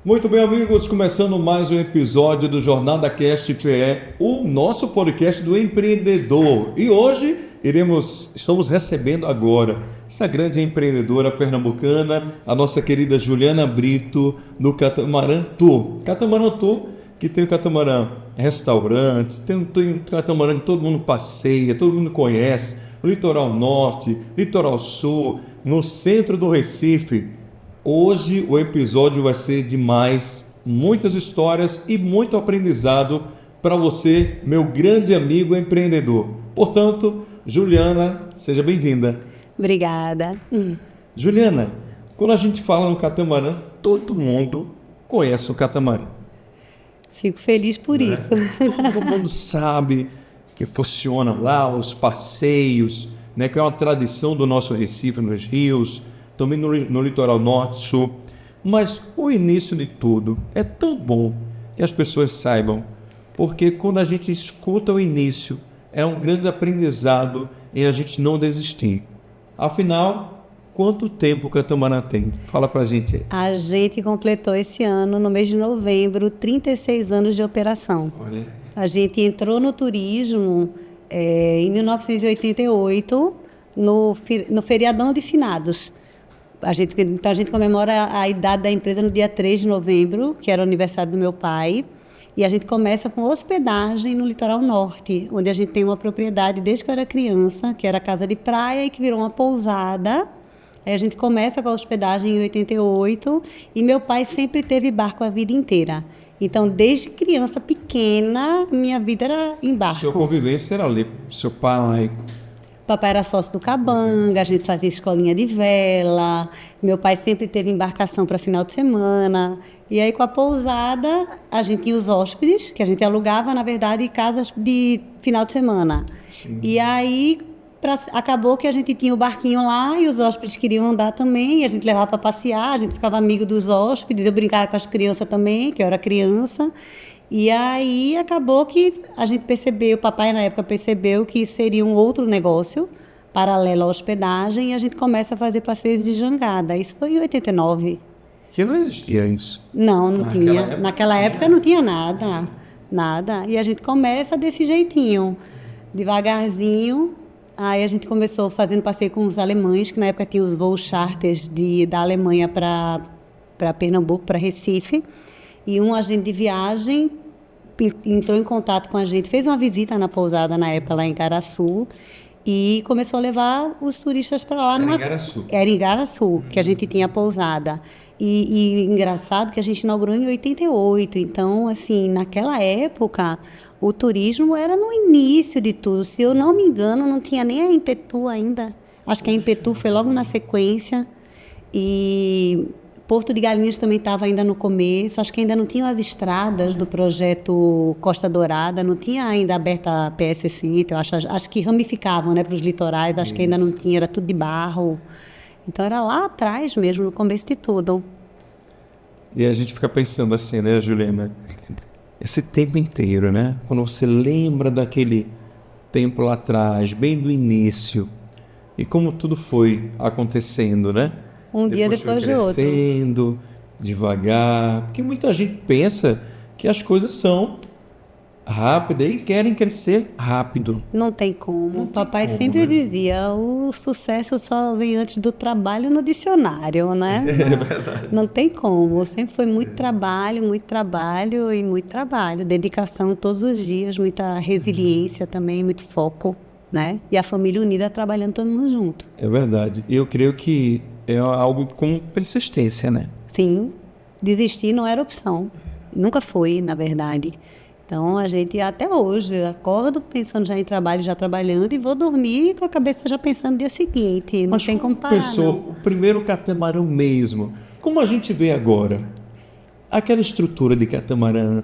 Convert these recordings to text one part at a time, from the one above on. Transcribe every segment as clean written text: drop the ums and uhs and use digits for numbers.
Muito bem, amigos, começando mais um episódio do Jornada Cast, que é o nosso podcast do empreendedor. E hoje estamos recebendo agora essa grande empreendedora pernambucana, a nossa querida Juliana Brito, do Catamarã Tour. Catamarã Tour, que tem o catamarã restaurante, tem o catamarã que todo mundo passeia, todo mundo conhece, no litoral norte, litoral sul, no centro do Recife. Hoje o episódio vai ser demais, muitas histórias e muito aprendizado para você, meu grande amigo empreendedor. Portanto, Juliana, seja bem-vinda. Obrigada. Juliana, quando a gente fala no catamarã, todo mundo conhece o catamarã. Fico feliz por isso. Todo mundo sabe que funciona lá, os passeios, né, que é uma tradição do nosso Recife, nos rios, também no litoral norte, sul. Mas o início de tudo é tão bom que as pessoas saibam, porque quando a gente escuta o início, é um grande aprendizado em a gente não desistir. Afinal, quanto tempo o catamarã tem? Fala pra gente aí. A gente completou esse ano, no mês de novembro, 36 anos de operação. Olha. A gente entrou no turismo em 1988, no feriadão de finados. Então a gente comemora a idade da empresa no dia 3 de novembro, que era o aniversário do meu pai. E a gente começa com hospedagem no litoral norte, onde a gente tem uma propriedade desde que eu era criança, que era a casa de praia e que virou uma pousada. Aí a gente começa com a hospedagem em 88 e meu pai sempre teve barco a vida inteira. Então, desde criança pequena, minha vida era em barco. Sua convivência era ali, seu pai... Papai era sócio do Cabanga, a gente fazia escolinha de vela, meu pai sempre teve embarcação para final de semana. E aí, com a pousada, a gente tinha os hóspedes, que a gente alugava, na verdade, casas de final de semana. Sim. E aí, acabou que a gente tinha o barquinho lá e os hóspedes queriam andar também, e a gente levava para passear, a gente ficava amigo dos hóspedes, eu brincava com as crianças também, que eu era criança. E aí acabou que a gente percebeu, o papai na época percebeu que seria um outro negócio, paralelo à hospedagem, e a gente começa a fazer passeios de jangada. Isso foi em 89. Que não existia isso. Não tinha. Naquela época não tinha nada. E a gente começa desse jeitinho, devagarzinho. Aí a gente começou fazendo passeio com os alemães, que na época tinha os voos charters da Alemanha para Pernambuco, para Recife. E um agente de viagem entrou em contato com a gente, fez uma visita na pousada na época lá em Igaraçu e começou a levar os turistas para lá. Era em Igaraçu? Era em Igaraçu, que a gente tinha pousada. E engraçado que a gente inaugurou em 88, então, assim, naquela época, o turismo era no início de tudo. Se eu não me engano, não tinha nem a Impetu ainda. Acho que a Impetu foi logo na sequência. E Porto de Galinhas também estava ainda no começo, acho que ainda não tinham as estradas do projeto Costa Dourada, não tinha ainda aberta a PS Center, acho que ramificavam, né, para os litorais, acho que ainda não tinha, era tudo de barro. Então era lá atrás mesmo, no começo de tudo. E a gente fica pensando assim, né, Juliana? Esse tempo inteiro, né? Quando você lembra daquele tempo lá atrás, bem do início, e como tudo foi acontecendo, né? Um dia depois de outro. Crescendo, devagar. Porque muita gente pensa que as coisas são rápidas e querem crescer rápido. Não tem como. O papai sempre dizia, o sucesso só vem antes do trabalho no dicionário, né? É verdade. Não tem como. Sempre foi muito trabalho e muito trabalho. Dedicação todos os dias, muita resiliência também, muito foco, né? E a família unida trabalhando todo mundo junto. É verdade. Eu creio que é algo com persistência, né? Sim. Desistir não era opção. Nunca foi, na verdade. Então, a gente, até hoje, eu acordo pensando já em trabalho, já trabalhando, e vou dormir com a cabeça já pensando no dia seguinte. Não tem como parar, pensou não. O primeiro catamarã mesmo, como a gente vê agora, aquela estrutura de catamarã,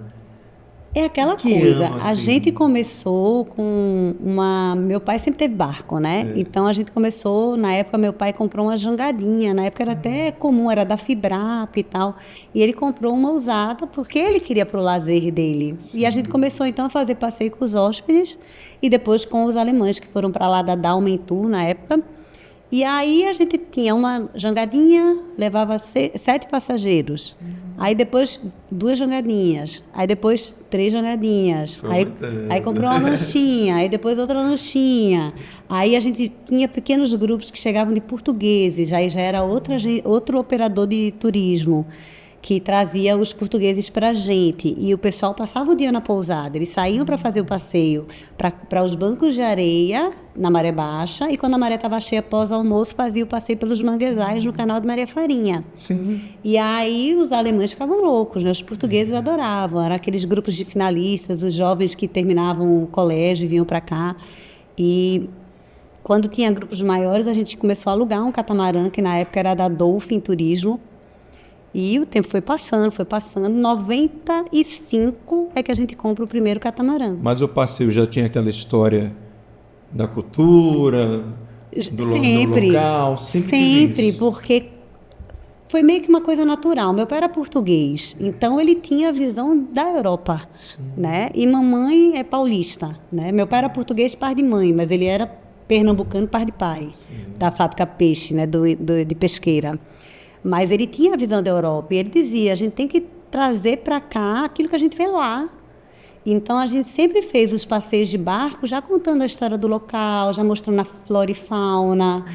É aquela Que coisa, ama, a assim. gente começou com uma... Meu pai sempre teve barco, né? Então, a gente começou, na época, meu pai comprou uma jangadinha, na época era até comum, era da Fibrap e tal, e ele comprou uma usada porque ele queria pro lazer dele. E a gente começou, então, a fazer passeio com os hóspedes e depois com os alemães, que foram para lá da Daumen Tour, na época. E aí, a gente tinha uma jangadinha, levava 7 passageiros. Aí depois 2 jangadinhas, aí depois 3 jangadinhas, aí comprou uma lanchinha, aí depois outra lanchinha. Aí a gente tinha pequenos grupos que chegavam de portugueses, aí já era outro operador de turismo que trazia os portugueses para a gente. E o pessoal passava o dia na pousada. Eles saíam para fazer o passeio para os bancos de areia, na maré baixa, e quando a maré estava cheia, pós-almoço, fazia o passeio pelos manguezais no canal de Maria Farinha. Sim. E aí os alemães ficavam loucos, né? Os portugueses adoravam. Eram aqueles grupos de finalistas, os jovens que terminavam o colégio e vinham para cá. E quando tinha grupos maiores, a gente começou a alugar um catamarã, que na época era da Dolphin Turismo. E o tempo foi passando. 95 é que a gente compra o primeiro catamarã. Mas o passeio já tinha aquela história da cultura, do local, sempre, porque foi meio que uma coisa natural. Meu pai era português, então ele tinha a visão da Europa, né? E mamãe é paulista, né? Meu pai era português, par de mãe, mas ele era pernambucano, par de pai, da fábrica Peixe, né? De pesqueira. Mas ele tinha a visão da Europa e ele dizia, a gente tem que trazer para cá aquilo que a gente vê lá. Então, a gente sempre fez os passeios de barco, já contando a história do local, já mostrando a flora e fauna.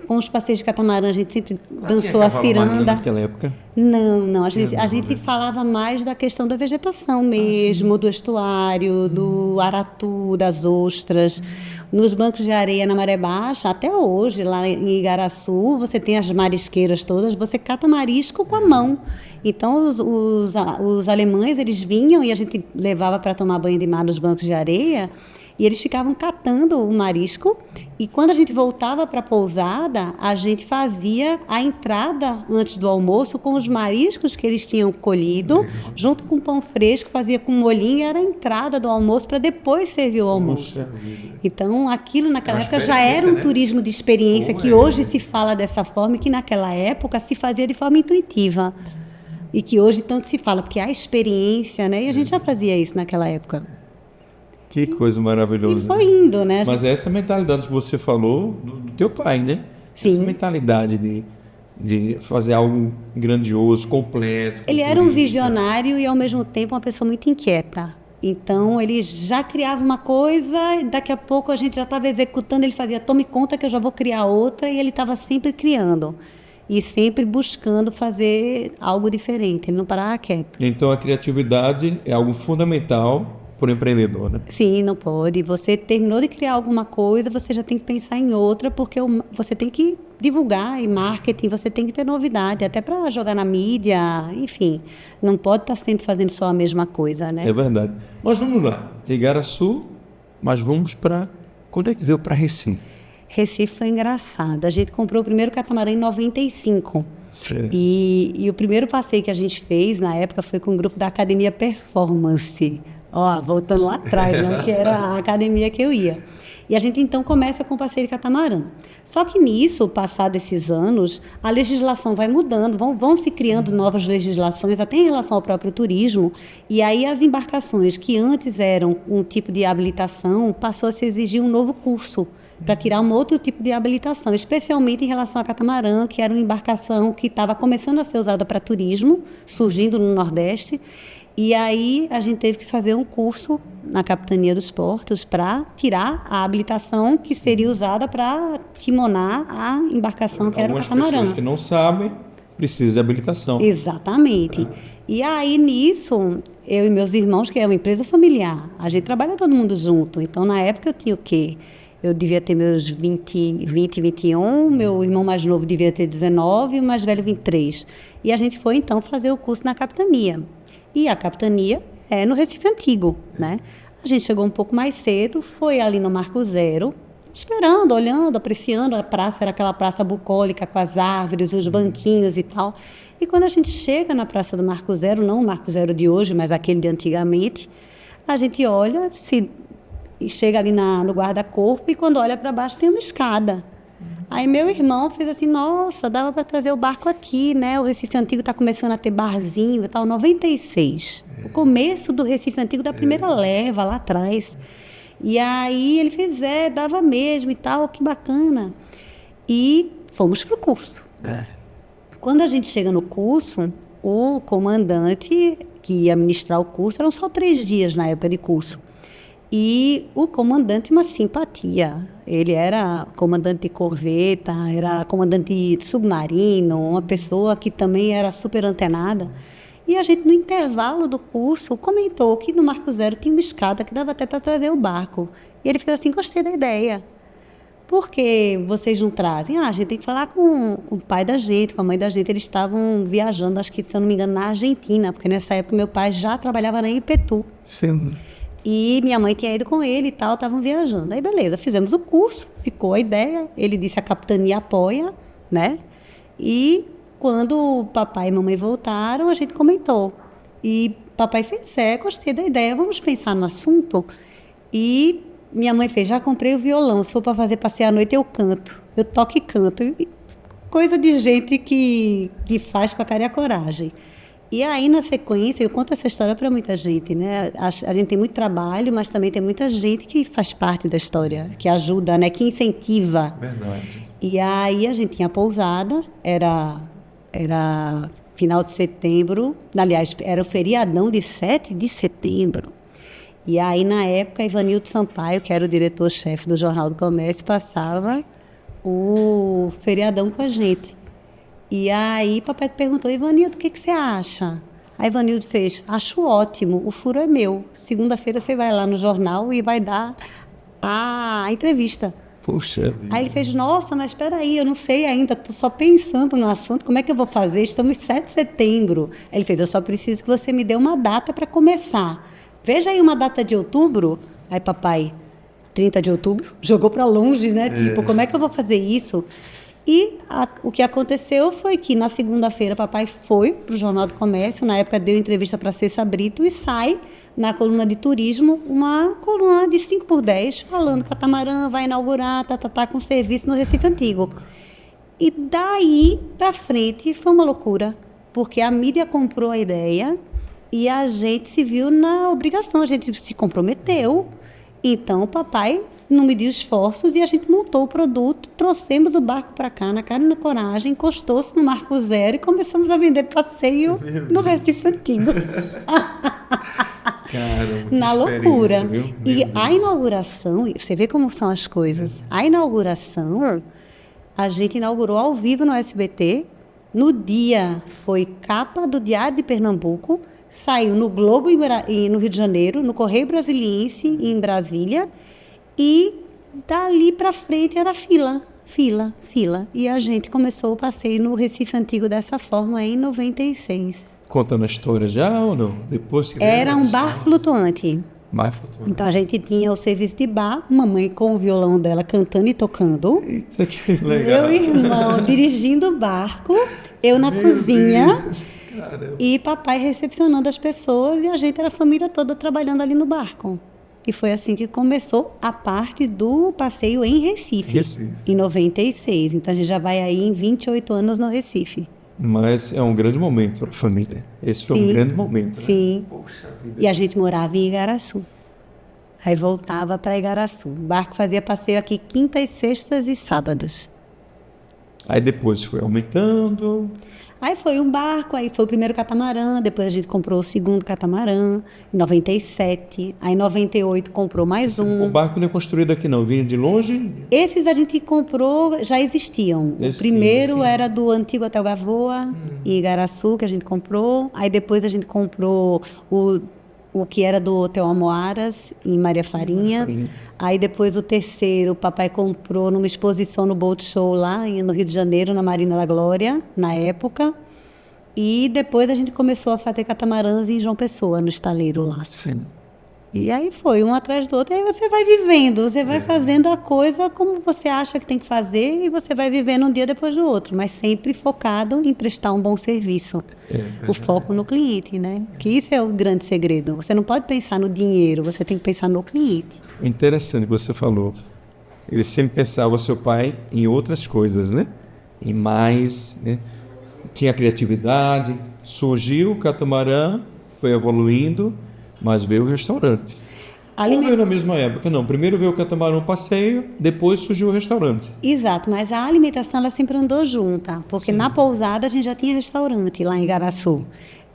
Com os passeios de catamarã, a gente sempre dançou a ciranda. Naquela época? Não. A gente falava mais da questão da vegetação mesmo, do estuário, do aratu, das ostras. Nos bancos de areia na maré baixa, até hoje, lá em Igaraçu, você tem as marisqueiras todas, você cata marisco com a mão. Então, os alemães, eles vinham e a gente levava para tomar banho de mar nos bancos de areia, e eles ficavam catando o marisco, e quando a gente voltava para a pousada, a gente fazia a entrada antes do almoço com os mariscos que eles tinham colhido, junto com pão fresco, fazia com molhinho, e era a entrada do almoço para depois servir o almoço. Então, aquilo naquela época já era um turismo de experiência, que hoje se fala dessa forma, e que naquela época se fazia de forma intuitiva. E que hoje tanto se fala, porque há experiência, né? E a gente já fazia isso naquela época. Que coisa maravilhosa. E foi indo, né? Mas essa mentalidade que você falou do teu pai, né? Sim. Essa mentalidade de fazer algo grandioso, completo. Ele era um visionário e, ao mesmo tempo, uma pessoa muito inquieta. Então, ele já criava uma coisa e daqui a pouco a gente já estava executando, ele fazia, tome conta que eu já vou criar outra, e ele estava sempre criando. E sempre buscando fazer algo diferente, ele não parava quieto. Então, a criatividade é algo fundamental para o empreendedor, né? Sim, não pode. Você terminou de criar alguma coisa, você já tem que pensar em outra, porque você tem que divulgar em marketing, você tem que ter novidade, até para jogar na mídia, enfim. Não pode estar sempre fazendo só a mesma coisa, né? É verdade. Mas vamos lá. Igaraçu, mas vamos para... Quando é que veio para Recife? Recife foi engraçado. A gente comprou o primeiro catamarã em 95. Certo. E o primeiro passeio que a gente fez, na época, foi com o grupo da Academia Performance. Ó, voltando lá atrás, né, que era a academia que eu ia. E a gente, então, começa com o passeio de catamarã. Só que nisso, passado esses anos, a legislação vai mudando, vão se criando novas legislações, até em relação ao próprio turismo, e aí as embarcações que antes eram um tipo de habilitação, passou a se exigir um novo curso, para tirar um outro tipo de habilitação, especialmente em relação a catamarã, que era uma embarcação que estava começando a ser usada para turismo, surgindo no Nordeste. E aí a gente teve que fazer um curso na Capitania dos Portos para tirar a habilitação que seria usada para timonar a embarcação que era o catamarã. Algumas pessoas que não sabem precisam de habilitação. Exatamente. E aí nisso, eu e meus irmãos, que é uma empresa familiar, a gente trabalha todo mundo junto. Então na época eu tinha o quê? Eu devia ter meus 20, 21, meu irmão mais novo devia ter 19 e o mais velho 23. E a gente foi então fazer o curso na Capitania. E a capitania é no Recife Antigo, né? A gente chegou um pouco mais cedo, foi ali no Marco Zero, esperando, olhando, apreciando. A praça era aquela praça bucólica com as árvores, os banquinhos e tal. E quando a gente chega na praça do Marco Zero, não o Marco Zero de hoje, mas aquele de antigamente, a gente olha, e chega ali no guarda-corpo, e quando olha para baixo tem uma escada. Aí meu irmão fez assim, nossa, dava para trazer o barco aqui, né? O Recife Antigo está começando a ter barzinho e tal, 96. O começo do Recife Antigo da primeira leva, lá atrás. E aí ele fez, dava mesmo e tal, que bacana. E fomos pro curso. Quando a gente chega no curso, O comandante que ia ministrar o curso, eram só 3 dias na época de curso. E o comandante, uma simpatia. Ele era comandante de corveta, era comandante de submarino, uma pessoa que também era super antenada. E a gente, no intervalo do curso, comentou que no Marco Zero tinha uma escada que dava até para trazer o barco. E ele fez assim, gostei da ideia. Por que vocês não trazem? A gente tem que falar com o pai da gente, com a mãe da gente. Eles estavam viajando, acho que, se eu não me engano, na Argentina, porque nessa época meu pai já trabalhava na Impetu. Sim. E minha mãe tinha ido com ele e tal, estavam viajando. Aí, beleza, fizemos o curso, ficou a ideia. Ele disse a capitania apoia, né? E quando o papai e mamãe voltaram, a gente comentou. E papai fez, gostei da ideia, vamos pensar no assunto. E minha mãe fez, já comprei o violão, se for para fazer passear à noite eu canto. Eu toco e canto. Coisa de gente que faz com a cara e a coragem. E aí, na sequência, eu conto essa história para muita gente, né? A gente tem muito trabalho, mas também tem muita gente que faz parte da história, que ajuda, né? Que incentiva. Verdade. E aí a gente tinha pousada, era final de setembro, aliás, era o feriadão de 7 de setembro. E aí, na época, Ivanildo Sampaio, que era o diretor-chefe do Jornal do Comércio, passava o feriadão com a gente. E aí, papai perguntou, Ivanildo, o que você acha? Aí Ivanildo fez, acho ótimo, o furo é meu. Segunda-feira você vai lá no jornal e vai dar a entrevista. Puxa vida. Aí ele fez, nossa, mas espera aí, eu não sei ainda, estou só pensando no assunto, como é que eu vou fazer? Estamos em 7 de setembro. Aí ele fez, eu só preciso que você me dê uma data para começar. Veja aí uma data de outubro. Aí papai, 30 de outubro, jogou para longe, né? Tipo, como é que eu vou fazer isso? E o que aconteceu foi que na segunda-feira papai foi para o Jornal do Comércio, na época deu entrevista para Cessa Brito e sai na coluna de turismo, uma coluna de 5x10, falando que a Catamarã vai inaugurar, com serviço no Recife Antigo. E daí para frente foi uma loucura, porque a mídia comprou a ideia e a gente se viu na obrigação, a gente se comprometeu. Então o papai não mediu esforços e a gente montou o produto, trouxemos o barco para cá, na cara e na coragem, encostou-se no Marco Zero e começamos a vender passeio no Recife Antigo. Caramba, na loucura. E a inauguração, você vê como são as coisas. A inauguração, a gente inaugurou ao vivo no SBT. No dia, foi capa do Diário de Pernambuco, saiu no Globo no Rio de Janeiro, no Correio Brasiliense em Brasília. E dali para frente era fila. E a gente começou o passeio no Recife Antigo dessa forma em 96. Contando a história já ou não? Depois que era um bar flutuante. Bar flutuante. Então a gente tinha o serviço de bar, mamãe com o violão dela cantando e tocando. Eita, que legal. Meu irmão dirigindo o barco, eu na cozinha. Deus, e papai recepcionando as pessoas e a gente era a família toda trabalhando ali no barco. E foi assim que começou a parte do passeio em Recife, em 96. Então, a gente já vai aí em 28 anos no Recife. Mas é um grande momento para a família. Esse foi um grande momento, né? Sim. Poxa vida. E a gente morava em Igaraçu. Aí voltava para Igaraçu. O barco fazia passeio aqui quintas, sextas e sábados. Aí depois foi aumentando. Aí foi um barco, aí foi o primeiro catamarã, depois a gente comprou o segundo catamarã, em 97, aí em 98 comprou mais um. O barco não é construído aqui não, vinha de longe? Esses a gente comprou, já existiam. O primeiro era do antigo Hotel Gavoa, em Igaraçu, que a gente comprou. Aí depois a gente comprou o que era do Hotel Amoaras, em Maria Farinha. Aí depois o terceiro, o papai comprou numa exposição no Boat Show lá no Rio de Janeiro, na Marina da Glória, na época. E depois a gente começou a fazer catamarãs em João Pessoa, no estaleiro lá. Sim. E aí foi, um atrás do outro. E aí você vai vivendo, você vai fazendo a coisa como você acha que tem que fazer e você vai vivendo um dia depois do outro, mas sempre focado em prestar um bom serviço. O foco no cliente, né? Que isso é o grande segredo. Você não pode pensar no dinheiro, você tem que pensar no cliente. Interessante que você falou. Ele sempre pensava, o seu pai, em outras coisas, né? Em mais, né? Tinha criatividade, surgiu o catamarã, foi evoluindo, mas veio o restaurante. Ou veio na mesma época? Não, primeiro veio o catamarã passeio, depois surgiu o restaurante. Exato, mas a alimentação ela sempre andou junta, porque na pousada a gente já tinha restaurante lá em Igaraçu.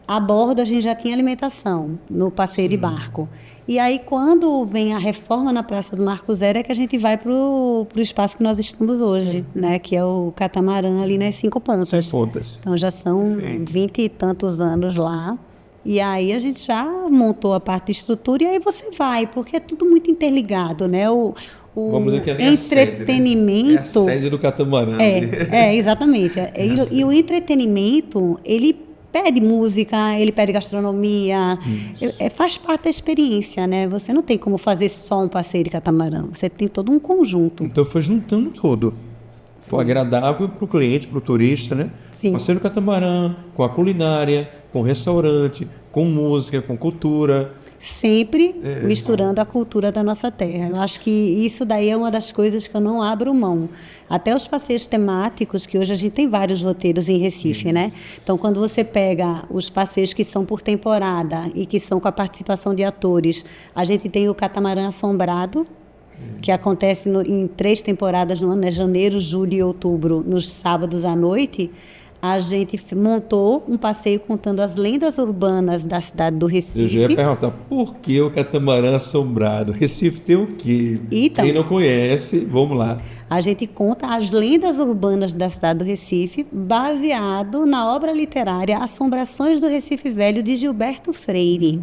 A bordo a gente já tinha alimentação no passeio de barco. E aí quando vem a reforma na Praça do Marco Zero é que a gente vai pro espaço que nós estamos hoje, né? Que é o catamarã ali nas 5 Pontas. 5 Pontas. Então já são 20 e tantos anos lá. E aí a gente já montou a parte de estrutura e aí você vai, porque é tudo muito interligado, né? Vamos dizer que é entretenimento. A sede do catamarã. Exatamente. E o entretenimento, ele pede música, ele pede gastronomia, faz parte da experiência, né? Você não tem como fazer só um passeio de catamarã, você tem todo um conjunto. Então foi juntando tudo. Foi agradável para o cliente, para o turista, né? Sim. Passeio do catamarã, com a culinária, com o restaurante, com música, com cultura. Sempre misturando a cultura da nossa terra. Eu acho que isso daí é uma das coisas que eu não abro mão. Até os passeios temáticos, que hoje a gente tem vários roteiros em Recife, né? Então, quando você pega os passeios que são por temporada e que são com a participação de atores, a gente tem o Catamarã Assombrado, que acontece em 3 temporadas no ano, né? Janeiro, julho e outubro, nos sábados à noite. A gente montou um passeio contando as lendas urbanas da cidade do Recife. Eu já ia perguntar, por que o catamarã assombrado? Recife tem o quê? Então, quem não conhece, vamos lá. A gente conta as lendas urbanas da cidade do Recife, baseado na obra literária Assombrações do Recife Velho, de Gilberto Freire.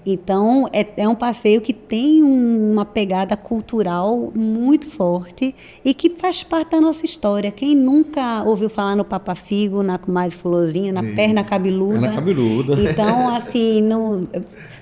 Então, é um passeio que tem uma pegada cultural muito forte e que faz parte da nossa história. Quem nunca ouviu falar no Papa Figo, na Comadre Fulozinha, na Perna Cabeluda? Perna Cabeluda. Então, assim,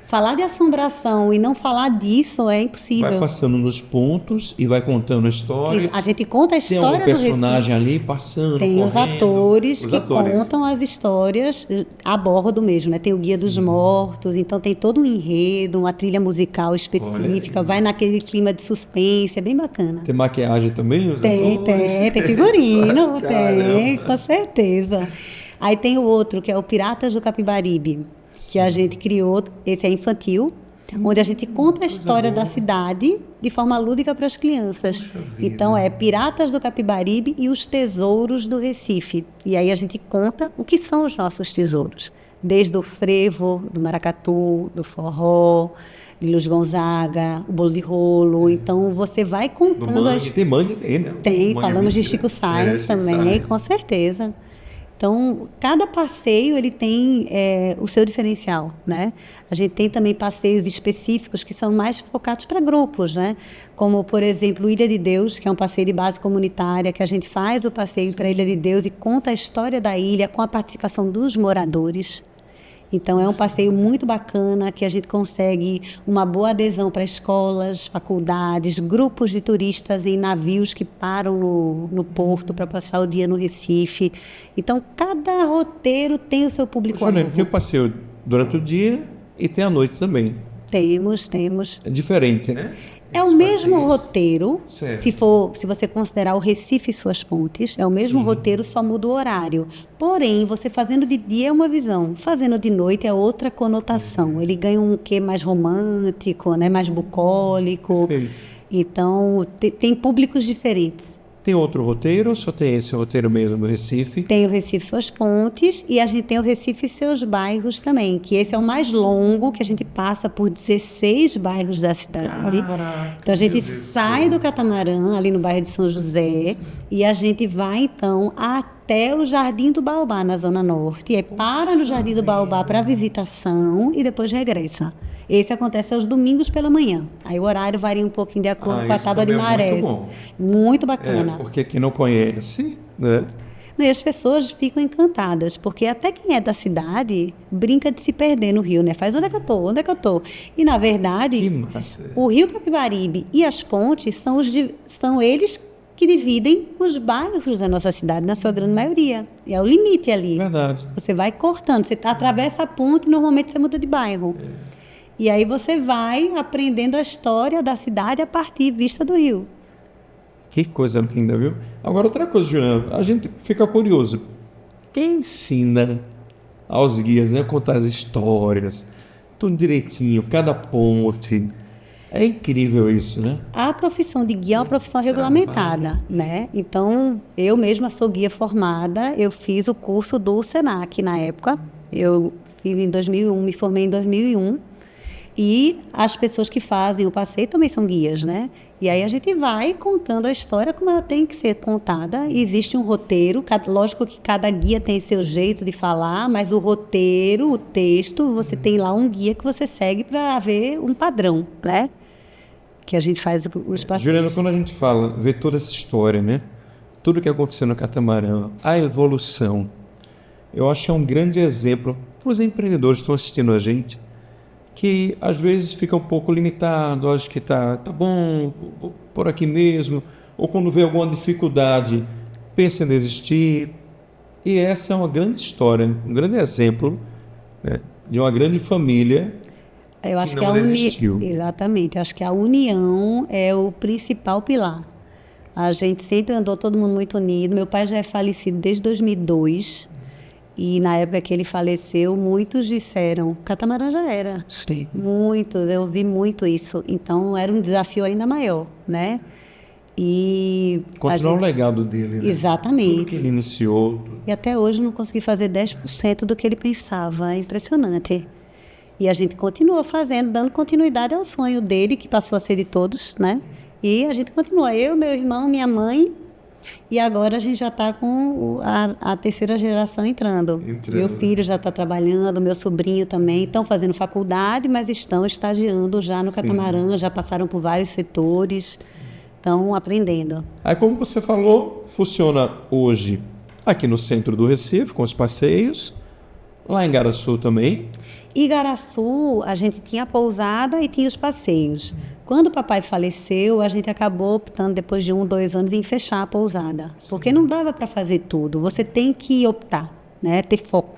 falar de assombração e não falar disso é impossível. Vai passando nos pontos e vai contando a história. A gente conta a história do Recife. Tem um personagem ali passando, tem correndo. Os atores que contam as histórias a bordo mesmo, né? Tem o Guia dos Mortos, então tem todo um enredo, uma trilha musical específica, vai naquele clima de suspense, é bem bacana. Tem maquiagem também? Tem figurino, tem, com certeza. Aí tem o outro, que é o Piratas do Capibaribe, que a gente criou, esse é infantil, onde a gente conta a história da cidade de forma lúdica para as crianças. Então é Piratas do Capibaribe e os Tesouros do Recife. E aí a gente conta o que são os nossos tesouros, desde o frevo, do maracatu, do forró, de Luiz Gonzaga, o bolo de rolo. Então você vai contando... Tem mangue, né? Tem, falamos de Chico Sainz também, com certeza. Então, cada passeio ele tem o seu diferencial, né? A gente tem também passeios específicos que são mais focados para grupos, né? Como, por exemplo, Ilha de Deus, que é um passeio de base comunitária, que a gente faz o passeio para a Ilha de Deus e conta a história da ilha com a participação dos moradores. Então, é um passeio muito bacana, que a gente consegue uma boa adesão para escolas, faculdades, grupos de turistas em navios que param no porto para passar o dia no Recife. Então, cada roteiro tem o seu público-alvo. Tem o passeio durante o dia e tem à noite também. Temos. É diferente, né? É o mesmo roteiro, certo. se você considerar o Recife e suas pontes, é o mesmo roteiro, só muda o horário. Porém, você fazendo de dia é uma visão, fazendo de noite é outra conotação. Ele ganha um quê mais romântico, né? Mais bucólico. Então, tem públicos diferentes. Tem outro roteiro ou só tem esse roteiro mesmo do Recife? Tem o Recife e suas pontes e a gente tem o Recife e seus bairros também, que esse é o mais longo, que a gente passa por 16 bairros da cidade. Caraca, então a gente sai do catamarã, ali no bairro de São José, e a gente vai então até o Jardim do Baobá, na Zona Norte, e aí para no Jardim do Baobá para visitação e depois regressa. Esse acontece aos domingos pela manhã. Aí o horário varia um pouquinho de acordo com a tábua de maré. Muito bom. Muito bacana. Porque quem não conhece, né? E as pessoas ficam encantadas, porque até quem é da cidade brinca de se perder no rio, né? Faz onde é que eu tô? Onde é que eu tô? E, na verdade, que massa. O Rio Capibaribe e as pontes são eles que dividem os bairros da nossa cidade, na sua grande maioria. É o limite ali. Verdade. Você vai cortando, você atravessa a ponte e normalmente você muda de bairro. E aí você vai aprendendo a história da cidade a partir vista do rio. Que coisa linda, viu? Agora, outra coisa, Juliana, a gente fica curioso. Quem ensina aos guias, né, a contar as histórias, tudo direitinho, cada ponte? É incrível isso, né? A profissão de guia é uma profissão regulamentada, né? Então, eu mesma sou guia formada, eu fiz o curso do SENAC na época, eu fiz em 2001, me formei em 2001, e as pessoas que fazem o passeio também são guias, né? E aí a gente vai contando a história como ela tem que ser contada. Existe um roteiro, lógico que cada guia tem seu jeito de falar, mas o roteiro, o texto, você tem lá um guia que você segue para ver um padrão, né? Que a gente faz os passeios. Juliana, quando a gente fala, vê toda essa história, né? Tudo que aconteceu no catamarã, a evolução, eu acho que é um grande exemplo para os empreendedores que estão assistindo a gente, que às vezes fica um pouco limitado, acho que tá bom, vou por aqui mesmo, ou quando vê alguma dificuldade, pensa em desistir. E essa é uma grande história, um grande exemplo, né, de uma grande família. Eu acho que não desistiu. Exatamente, acho que a união é o principal pilar. A gente sempre andou todo mundo muito unido. Meu pai já é falecido desde 2002 e na época que ele faleceu, muitos disseram, catamarã já era. Sim. Muitos, eu vi muito isso. Então era um desafio ainda maior, né? E continuar o legado dele, né? Exatamente. Tudo que ele iniciou. E até hoje não consegui fazer 10% do que ele pensava. É impressionante. E a gente continua fazendo, dando continuidade ao sonho dele, que passou a ser de todos, né? E a gente continua, eu, meu irmão, minha mãe, e agora a gente já está com a terceira geração entrando. Meu filho já está trabalhando, meu sobrinho também, estão fazendo faculdade, mas estão estagiando já no catamarã, já passaram por vários setores, estão aprendendo. Aí, como você falou, funciona hoje aqui no centro do Recife, com os passeios, lá em Garaçu também. Igaraçu, a gente tinha a pousada e tinha os passeios. Quando o papai faleceu, a gente acabou optando, depois de 1, 2 anos, em fechar a pousada. Porque não dava para fazer tudo. Você tem que optar, né? Ter foco.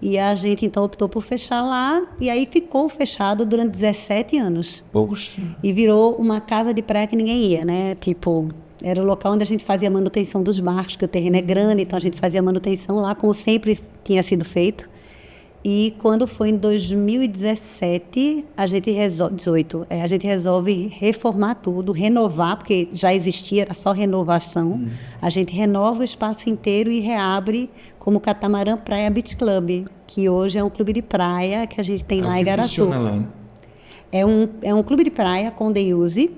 E a gente, então, optou por fechar lá. E aí ficou fechado durante 17 anos. Poxa. E virou uma casa de praia que ninguém ia, né? Tipo, era o local onde a gente fazia a manutenção dos barcos, que o terreno é grande. Então, a gente fazia a manutenção lá, como sempre tinha sido feito. E quando foi em 2017, a gente resolve reformar tudo, renovar, porque já existia, era só renovação. A gente renova o espaço inteiro e reabre como Catamarã Praia Beach Club, que hoje é um clube de praia que a gente tem lá em Garaçu. Lá? É um clube de praia com day use.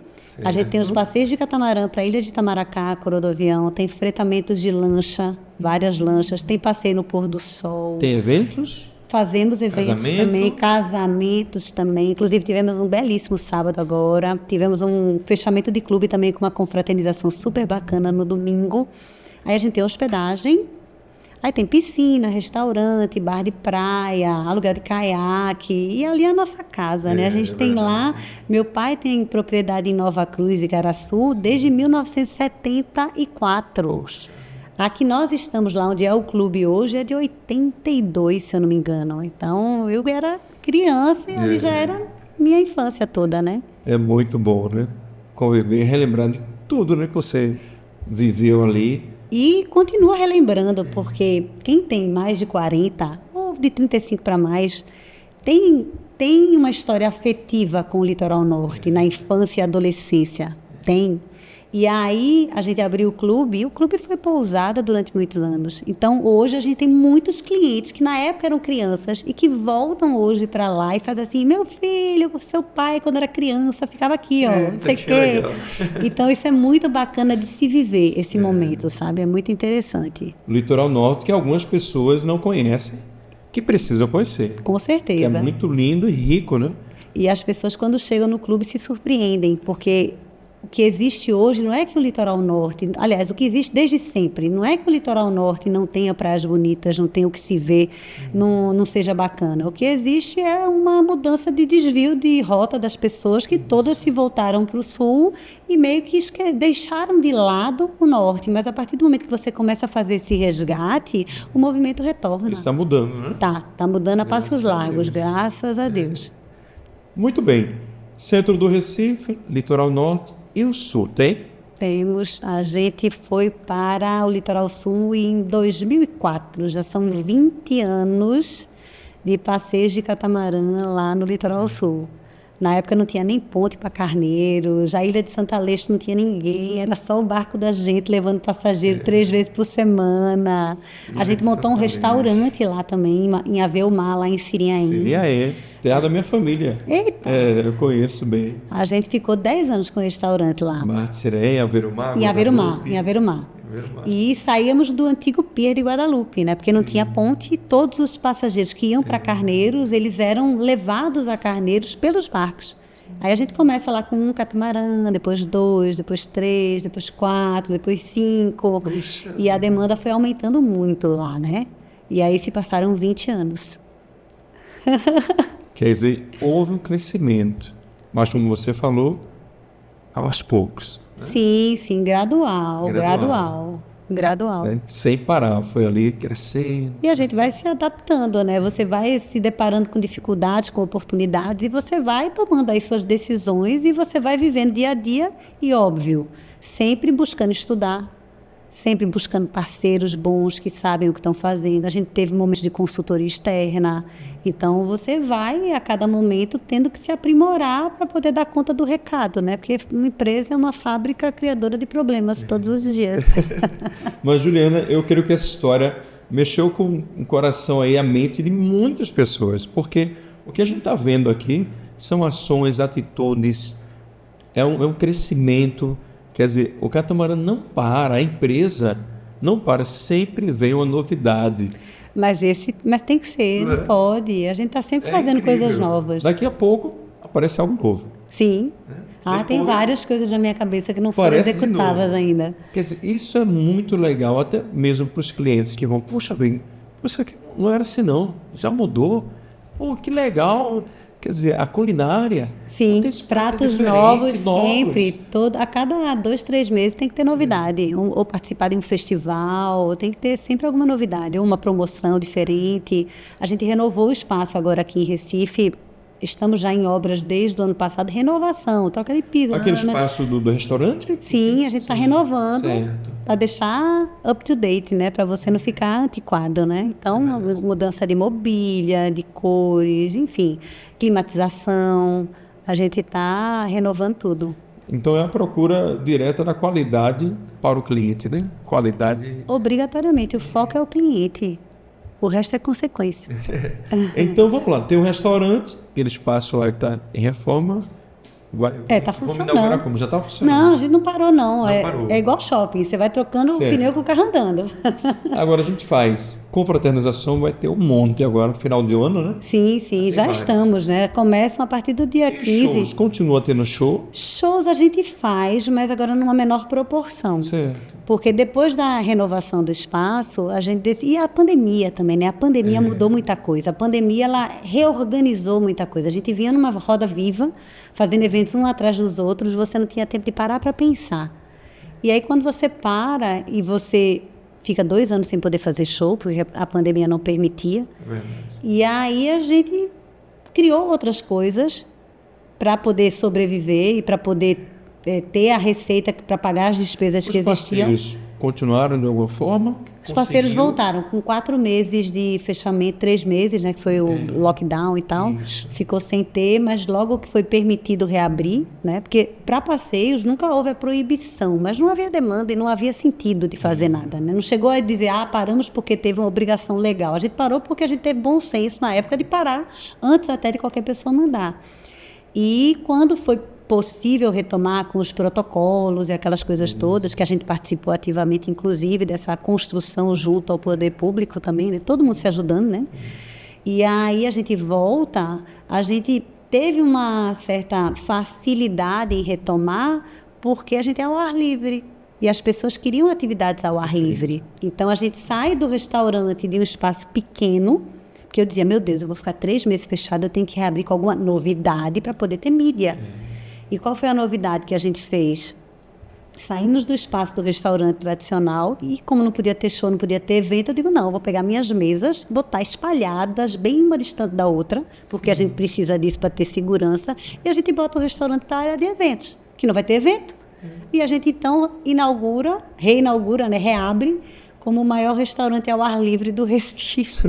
A gente tem os passeios de catamarã para a Ilha de Itamaracá, Corodovião, tem fretamentos de lancha, várias lanchas, tem passeio no pôr do sol. Tem eventos? Fazemos eventos também, casamentos também. Inclusive, tivemos um belíssimo sábado agora. Tivemos um fechamento de clube também com uma confraternização super bacana no domingo. Aí a gente tem hospedagem. Aí tem piscina, restaurante, bar de praia, aluguel de caiaque. E ali é a nossa casa, né? A gente tem lá... Meu pai tem propriedade em Nova Cruz e Garaçu desde 1974. Poxa. A que nós estamos lá, onde é o clube hoje, é de 82, se eu não me engano. Então, eu era criança e ali já era minha infância toda, né? É muito bom, né? Conviver, relembrar de tudo, né, que você viveu ali. E continua relembrando, porque quem tem mais de 40, ou de 35 para mais, tem uma história afetiva com o Litoral Norte, na infância e adolescência. Tem. E aí a gente abriu o clube e o clube foi pousada durante muitos anos. Então hoje a gente tem muitos clientes que na época eram crianças e que voltam hoje para lá e fazem assim, meu filho, seu pai quando era criança ficava aqui, ó, não sei o quê. Então isso é muito bacana de se viver esse momento, sabe? É muito interessante. O Litoral Norte que algumas pessoas não conhecem, que precisam conhecer. Com certeza. Que é muito lindo e rico, né? E as pessoas quando chegam no clube se surpreendem, porque... O que existe hoje não é que o Litoral Norte... Aliás, o que existe desde sempre, não é que o Litoral Norte não tenha praias bonitas, não tenha o que se ver, não seja bacana. O que existe é uma mudança de desvio de rota das pessoas que todas se voltaram para o sul e meio que deixaram de lado o norte. Mas a partir do momento que você começa a fazer esse resgate, o movimento retorna. Ele está mudando, né? Tá mudando a passos largos, graças a Deus. Muito bem. Centro do Recife, Litoral Norte... E o Sul, tem? Temos. A gente foi para o Litoral Sul em 2004. Já são 20 anos de passeios de catamarã lá no Litoral Sul. Na época não tinha nem ponte para Carneiros, a Ilha de Santa Leste não tinha ninguém, era só o barco da gente levando passageiro 3 vezes por semana. A Ilha gente de montou um Santa Leste. restaurante lá também, em Aveumar, lá em Sirinhaém. Seria terra da minha família. Eita! Eu conheço bem. A gente ficou 10 anos com o restaurante lá. Mar de Sireia, Aveirumar, Em Aveirumar, Guadalupe. em Aveirumar. Aveirumar. E saíamos do antigo pier de Guadalupe, né? Porque não tinha ponte, todos os passageiros que iam para Carneiros, eles eram levados a Carneiros pelos barcos. Aí a gente começa lá com um catamarã, depois 2, depois 3, depois 4, depois 5. E a demanda foi aumentando muito lá, né? E aí se passaram 20 anos. Quer dizer, houve um crescimento, mas como você falou, aos poucos, Sim, sim, gradual. né? Sem parar, foi ali crescendo. E a gente vai se adaptando, né? Você vai se deparando com dificuldades, com oportunidades, e você vai tomando aí suas decisões e você vai vivendo dia a dia e, óbvio, sempre buscando estudar, sempre buscando parceiros bons que sabem o que estão fazendo. A gente teve momentos de consultoria externa, então você vai a cada momento tendo que se aprimorar para poder dar conta do recado, né? Porque uma empresa é uma fábrica criadora de problemas todos os dias. Mas, Juliana, eu creio que essa história mexeu com o coração aí, a mente de muitas pessoas, porque o que a gente está vendo aqui são ações, atitudes, é um crescimento. Quer dizer, o catamarã não para, a empresa não para, sempre vem uma novidade. Mas tem que ser, não pode. A gente está sempre fazendo incrível. coisas novas. Daqui a pouco aparece algo novo. Sim. Tem Depois, várias coisas na minha cabeça que não foram parece de executadas novo. ainda. Quer dizer, isso é muito legal, até mesmo para os clientes que vão, poxa, bem, isso aqui não era assim não, já mudou. Pô, que legal. Quer dizer, a culinária. Sim, tem esse pratos diferente, novos sempre. A cada 2, 3 meses tem que ter novidade. Ou participar de um festival, ou tem que ter sempre alguma novidade. Ou uma promoção diferente. A gente renovou o espaço agora aqui em Recife. Estamos já em obras desde o ano passado. Renovação, troca de piso. Aquele né? espaço do restaurante? Sim, a gente está renovando Certo. para deixar up to date, né? Para você não ficar antiquado, né? Então, mudança de mobília, de cores, enfim, climatização. A gente está renovando tudo. Então é a procura direta da qualidade para o cliente, né? Qualidade. Obrigatoriamente, o foco é o cliente. O resto é consequência. Então vamos lá, tem um restaurante, aquele espaço lá que está em reforma. Tá Vamos funcionando. inaugurar como? Já está funcionando? Não, a gente não parou, não. Parou. É igual shopping, você vai trocando o Certo. pneu com o carro andando. Agora a gente faz confraternização, vai ter um monte agora no final de ano, né? Sim, já vários. estamos, né? Começam a partir do dia E 15. shows, continua tendo show? Shows a gente faz, mas agora numa menor proporção. Certo. Porque depois da renovação do espaço, a gente... E a pandemia também, né? A pandemia mudou muita coisa. A pandemia, ela reorganizou muita coisa. A gente vinha numa roda viva, fazendo eventos um atrás dos outros, você não tinha tempo de parar para pensar. E aí, quando você para e você fica 2 anos sem poder fazer show, porque a pandemia não permitia, Verdade. e aí a gente criou outras coisas para poder sobreviver e para poder ter a receita para pagar as despesas que Os existiam. parceiros continuaram de alguma forma? Os parceiros Conseguiu? voltaram com 4 meses de fechamento, 3 meses, né, que foi o lockdown e tal. Isso. Ficou sem ter, mas logo que foi permitido reabrir, né, porque para passeios nunca houve a proibição, mas não havia demanda e não havia sentido de fazer nada, né? Não chegou a dizer, paramos porque teve uma obrigação legal. A gente parou porque a gente teve bom senso na época de parar, antes até de qualquer pessoa mandar. E quando foi possível retomar com os protocolos e aquelas coisas todas, que a gente participou ativamente, inclusive, dessa construção junto ao poder público também, né? Todo mundo se ajudando, né? E aí a gente volta, a gente teve uma certa facilidade em retomar, porque a gente é ao ar livre. E as pessoas queriam atividades ao ar livre. Então, a gente sai do restaurante de um espaço pequeno, porque eu dizia, meu Deus, eu vou ficar 3 meses fechado, eu tenho que reabrir com alguma novidade para poder ter mídia. E qual foi a novidade que a gente fez? Saímos do espaço do restaurante tradicional e, como não podia ter show, não podia ter evento, eu digo, não, eu vou pegar minhas mesas, botar espalhadas, bem uma distante da outra, porque a gente precisa disso para ter segurança, e a gente bota o restaurante para a área de eventos, que não vai ter evento. E a gente, então, reinaugura, né, reabre, como o maior restaurante ao ar livre do Recife.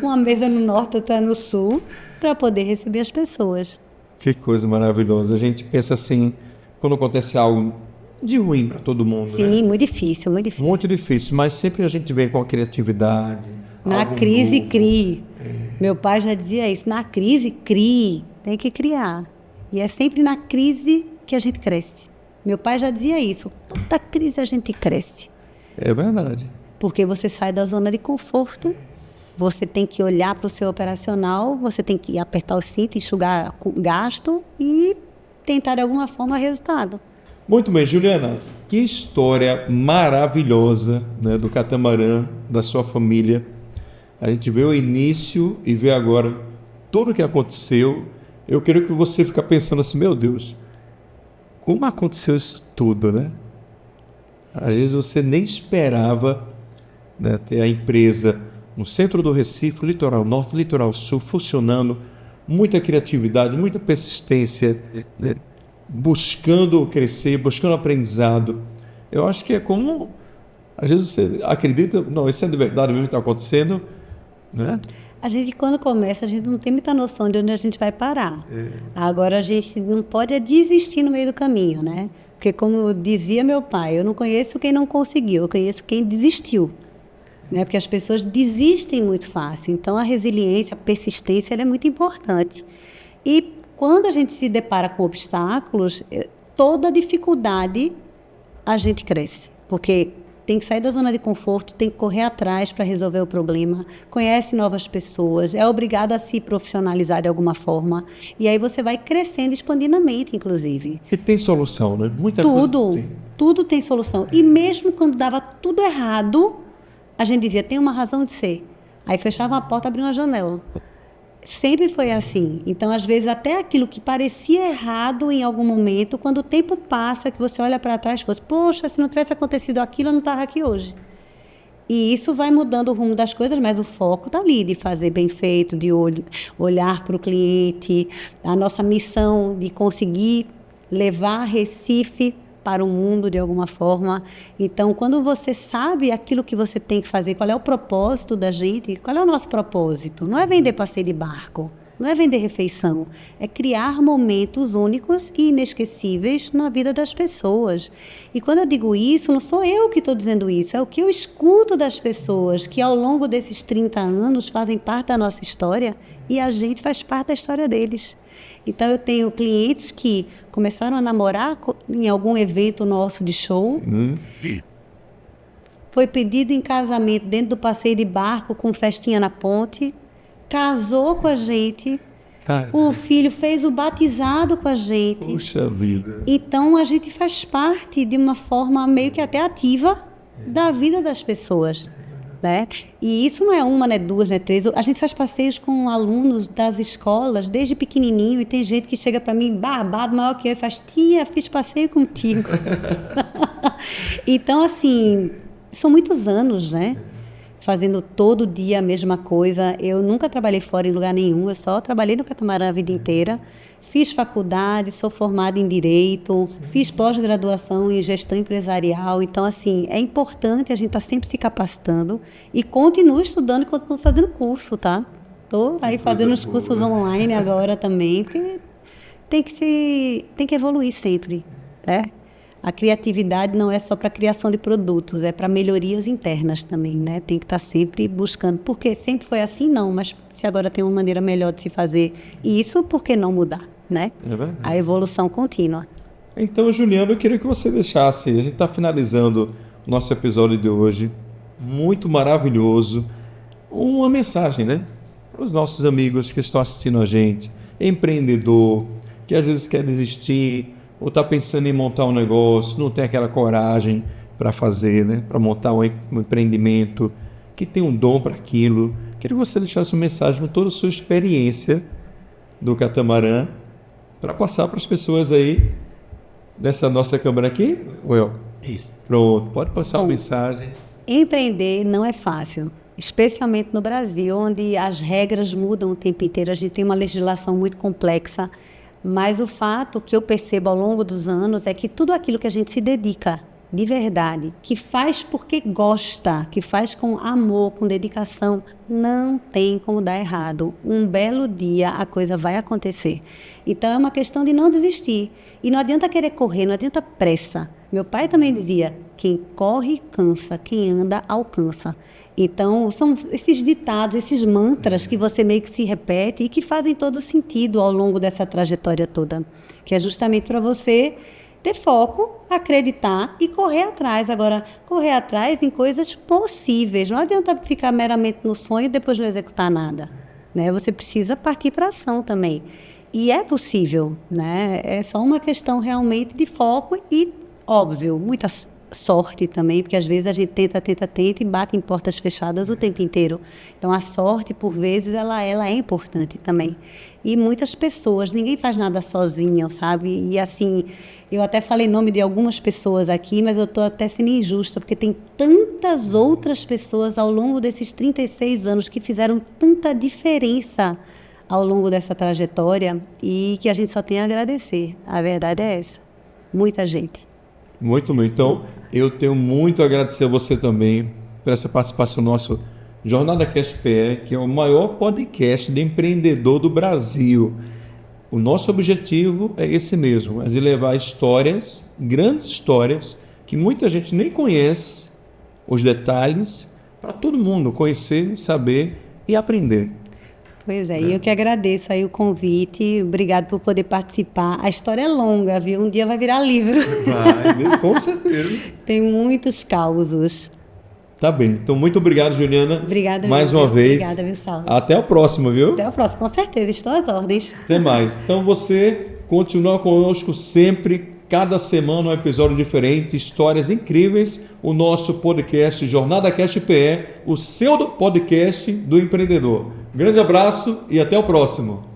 Uma mesa no norte, outra no sul, para poder receber as pessoas. Que coisa maravilhosa. A gente pensa assim, quando acontece algo de ruim para todo mundo, Sim, né? muito difícil, muito difícil. Muito difícil, mas sempre a gente vem com a criatividade. Na algo crise, novo. crie. Meu pai já dizia isso. Na crise, crie. Tem que criar. E é sempre na crise que a gente cresce. Meu pai já dizia isso. Toda crise a gente cresce. É verdade. Porque você sai da zona de conforto, você tem que olhar para o seu operacional, você tem que apertar o cinto, enxugar gasto e tentar de alguma forma resultado. Muito bem, Juliana. Que história maravilhosa, né, do catamarã, da sua família. A gente vê o início e vê agora tudo o que aconteceu. Eu quero que você fique pensando assim, meu Deus, como aconteceu isso tudo, né? Às vezes você nem esperava, né, ter a empresa no centro do Recife, litoral norte, litoral sul, funcionando, muita criatividade, muita persistência, né, buscando crescer, buscando aprendizado. Eu acho que é como, às vezes você acredita, não, isso é de verdade mesmo que está acontecendo, né? A gente, quando começa, a gente não tem muita noção de onde a gente vai parar. Agora, a gente não pode desistir no meio do caminho, né? Porque, como dizia meu pai, eu não conheço quem não conseguiu, eu conheço quem desistiu. Né? Porque as pessoas desistem muito fácil. Então, a resiliência, a persistência, ela é muito importante. E quando a gente se depara com obstáculos, toda dificuldade a gente cresce. Porque tem que sair da zona de conforto, tem que correr atrás para resolver o problema, conhece novas pessoas, é obrigado a se profissionalizar de alguma forma. E aí você vai crescendo, expandindo a mente, inclusive. E tem solução, né? Muita Tudo, coisa tem. tudo tem solução. E mesmo quando dava tudo errado, a gente dizia, tem uma razão de ser. Aí fechava uma porta, abria uma janela. Sempre foi assim. Então, às vezes, até aquilo que parecia errado em algum momento, quando o tempo passa, que você olha para trás e fala, poxa, se não tivesse acontecido aquilo, eu não estava aqui hoje. E isso vai mudando o rumo das coisas, mas o foco está ali, de fazer bem feito, de olhar para o cliente, a nossa missão de conseguir levar Recife para o mundo de alguma forma. Então, quando você sabe aquilo que você tem que fazer, qual é o propósito da gente, qual é o nosso propósito? Não é vender passeio de barco, não é vender refeição, é criar momentos únicos e inesquecíveis na vida das pessoas. E quando eu digo isso, não sou eu que estou dizendo isso, é o que eu escuto das pessoas que ao longo desses 30 anos fazem parte da nossa história e a gente faz parte da história deles. Então, eu tenho clientes que começaram a namorar em algum evento nosso de show. Foi pedido em casamento dentro do passeio de barco com festinha na ponte. Casou com a gente. Cara, O filho fez o batizado com a gente. puxa vida. Então, a gente faz parte de uma forma meio que até ativa da vida das pessoas. Né? E isso não é uma, não é duas, não é três. A gente faz passeios com alunos das escolas desde pequenininho e tem gente que chega para mim barbado, maior que eu, e faz, tia, fiz passeio contigo. Então, assim, são muitos anos, né? Fazendo todo dia a mesma coisa. Eu nunca trabalhei fora em lugar nenhum, eu só trabalhei no catamarã a vida inteira. Fiz faculdade, sou formada em Direito, fiz pós-graduação em Gestão Empresarial. Então, assim, é importante a gente estar sempre se capacitando e continuo estudando e continuo fazendo curso, tá? Estou aí fazendo os cursos online agora também, porque tem que evoluir sempre, né? A criatividade não é só para a criação de produtos, é para melhorias internas também, né? Tem que estar sempre buscando. Porque sempre foi assim, não, mas se agora tem uma maneira melhor de se fazer isso, por que não mudar, né? É verdade. A evolução contínua. Então, Juliano, eu queria que você deixasse, a gente está finalizando o nosso episódio de hoje, muito maravilhoso, uma mensagem, né? Para os nossos amigos que estão assistindo a gente, empreendedor, que às vezes quer desistir, ou está pensando em montar um negócio, não tem aquela coragem para fazer, né? Para montar um empreendimento, que tem um dom para aquilo. Queria que você deixasse uma mensagem com toda a sua experiência do catamarã para passar para as pessoas aí dessa nossa câmera aqui. Well, Isso. pronto, pode passar uma mensagem. Empreender não é fácil, especialmente no Brasil, onde as regras mudam o tempo inteiro. A gente tem uma legislação muito complexa. Mas o fato que eu percebo ao longo dos anos é que tudo aquilo que a gente se dedica de verdade, que faz porque gosta, que faz com amor, com dedicação, não tem como dar errado. Um belo dia a coisa vai acontecer. Então é uma questão de não desistir. E não adianta querer correr, não adianta pressa. Meu pai também dizia, quem corre cansa, quem anda alcança. Então são esses ditados, esses mantras que você meio que se repete e que fazem todo sentido ao longo dessa trajetória toda. Que é justamente para você ter foco, acreditar e correr atrás. Agora, correr atrás em coisas possíveis. Não adianta ficar meramente no sonho e depois não executar nada, né? Você precisa partir para a ação também. E é possível, né? É só uma questão realmente de foco e, óbvio, muita sorte também, porque às vezes a gente tenta e bate em portas fechadas o tempo inteiro. Então a sorte, por vezes, ela é importante também. E muitas pessoas, ninguém faz nada sozinho, sabe? E assim, eu até falei nome de algumas pessoas aqui, mas eu estou até sendo injusta, porque tem tantas outras pessoas ao longo desses 36 anos que fizeram tanta diferença ao longo dessa trajetória e que a gente só tem a agradecer. A verdade é essa. Muita gente. Muito bem. Então, eu tenho muito a agradecer a você também por essa participação no nosso Jornada Cast PE, que é o maior podcast de empreendedor do Brasil. O nosso objetivo é esse mesmo, é de levar histórias, grandes histórias, que muita gente nem conhece, os detalhes, para todo mundo conhecer, saber e aprender. Pois é, e eu que agradeço aí o convite, obrigado por poder participar. A história é longa, viu? Um dia vai virar livro. Vai, com certeza. Tem muitos causos. Tá bem, então muito obrigado, Juliana. Obrigada, mais uma vez. Obrigada, viu, Saulo? Até a próxima, viu? Até a próxima, com certeza, estou às ordens. Até mais. Então você continua conosco sempre, cada semana um episódio diferente, histórias incríveis, o nosso podcast Jornada Cast PE, o seu podcast do empreendedor. Grande abraço e até o próximo.